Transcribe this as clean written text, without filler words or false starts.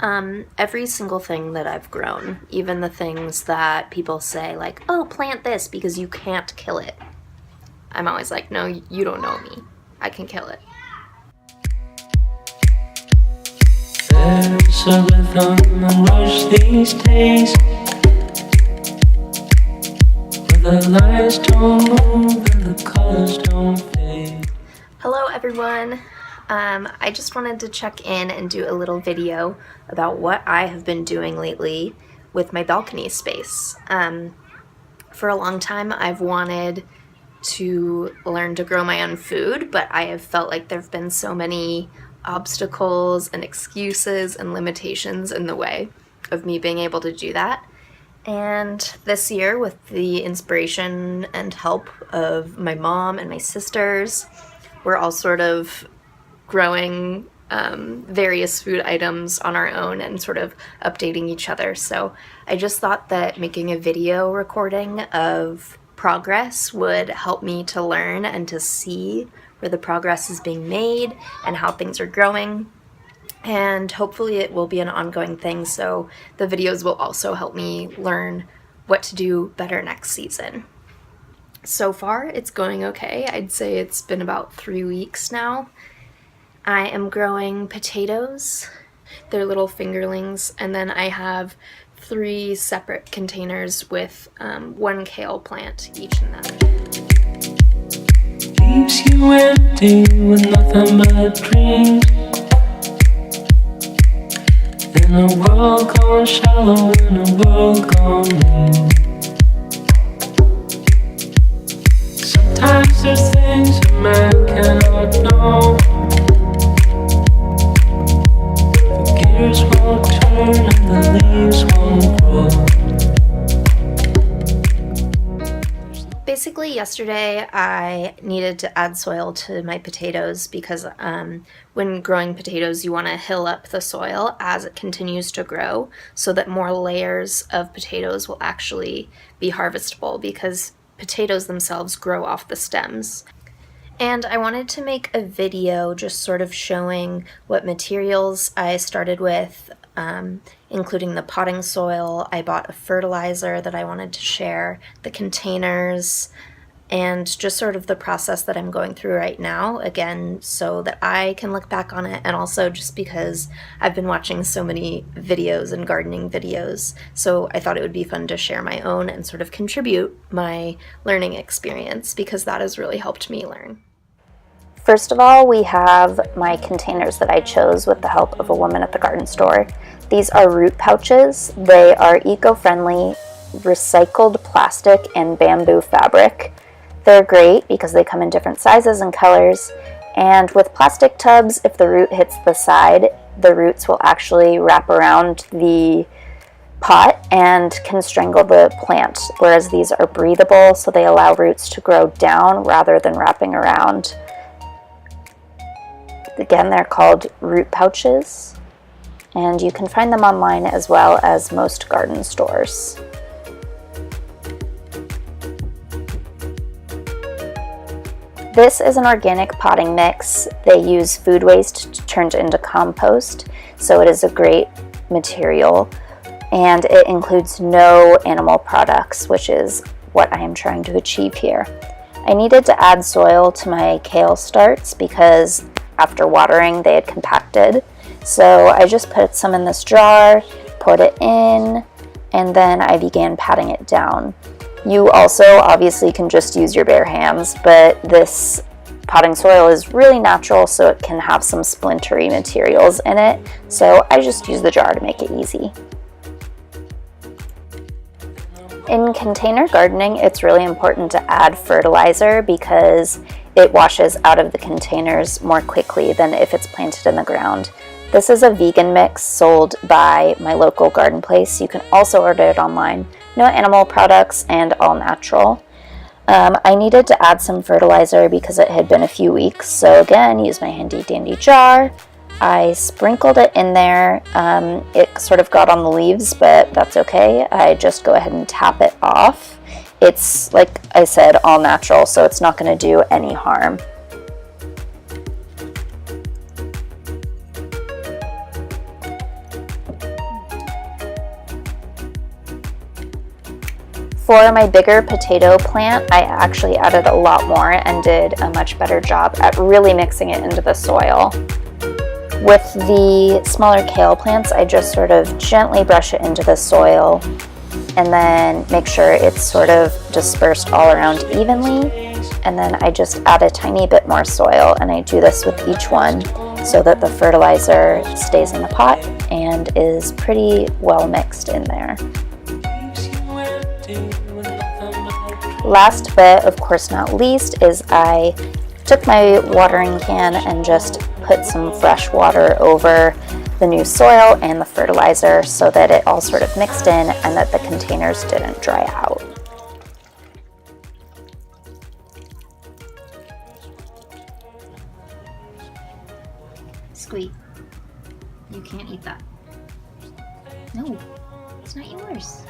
Every single thing that I've grown, even the things that people say like, oh, plant this because you can't kill it. I'm always like, no, you don't know me. I can kill it. There's a rhythm and rush these days, where the lights don't move and the colors don't fade. Hello everyone. I just wanted to check in and do a little video about what I have been doing lately with my balcony space. For a long time I've wanted to learn to grow my own food, but I have felt like there have been so many obstacles and excuses and limitations in the way of me being able to do that. And this year, with the inspiration and help of my mom and my sisters, we're all sort of growing various food items on our own and sort of updating each other. So I just thought that making a video recording of progress would help me to learn and to see where the progress is being made and how things are growing. And hopefully it will be an ongoing thing, so the videos will also help me learn what to do better next season. So far, it's going okay. I'd say it's been about 3 weeks now. I am growing potatoes. They're little fingerlings, and then I have 3 separate containers with 1 kale plant each in them. Leaves you empty with nothing but dreams. In a world gone shallow, in a world gone mean. Sometimes there's things a man cannot know. The gears won't turn and the leaves won't grow. Basically, yesterday I needed to add soil to my potatoes because when growing potatoes, you want to hill up the soil as it continues to grow so that more layers of potatoes will actually be harvestable, because potatoes themselves grow off the stems. And I wanted to make a video just sort of showing what materials I started with, including the potting soil. I bought a fertilizer that I wanted to share, the containers, and just sort of the process that I'm going through right now, again, so that I can look back on it, and also just because I've been watching so many videos and gardening videos, so I thought it would be fun to share my own and sort of contribute my learning experience, because that has really helped me learn. First of all, we have my containers that I chose with the help of a woman at the garden store. These are root pouches. They are eco-friendly, recycled plastic and bamboo fabric. They're great because they come in different sizes and colors. And with plastic tubs, if the root hits the side, the roots will actually wrap around the pot and can strangle the plant, whereas these are breathable, so they allow roots to grow down rather than wrapping around. Again, they're called root pouches, and you can find them online as well as most garden stores. This is an organic potting mix. They use food waste turned into compost, so it is a great material, and it includes no animal products, which is what I am trying to achieve here. I needed to add soil to my kale starts because after watering they had compacted, so I just put some in this jar, put it in, and then I began patting it down. You also obviously can just use your bare hands, but this potting soil is really natural, so it can have some splintery materials in it, so I just use the jar to make it easy. In container gardening, it's really important to add fertilizer because it washes out of the containers more quickly than if it's planted in the ground. This is a vegan mix sold by my local garden place. You can also order it online. No animal products and all natural. I needed to add some fertilizer because it had been a few weeks, so again, use my handy dandy jar. I sprinkled it in there. It sort of got on the leaves, but that's okay. I just go ahead and tap it off. It's, like I said, all natural, so it's not going to do any harm. For my bigger potato plant, I actually added a lot more and did a much better job at really mixing it into the soil. With the smaller kale plants, I just sort of gently brush it into the soil and then make sure it's sort of dispersed all around evenly. And then I just add a tiny bit more soil, and I do this with each one so that the fertilizer stays in the pot and is pretty well mixed in there. Last but of course not least is I took my watering can and just put some fresh water over the new soil and the fertilizer so that it all sort of mixed in and that the containers didn't dry out. Squeak. You can't eat that. No, it's not yours.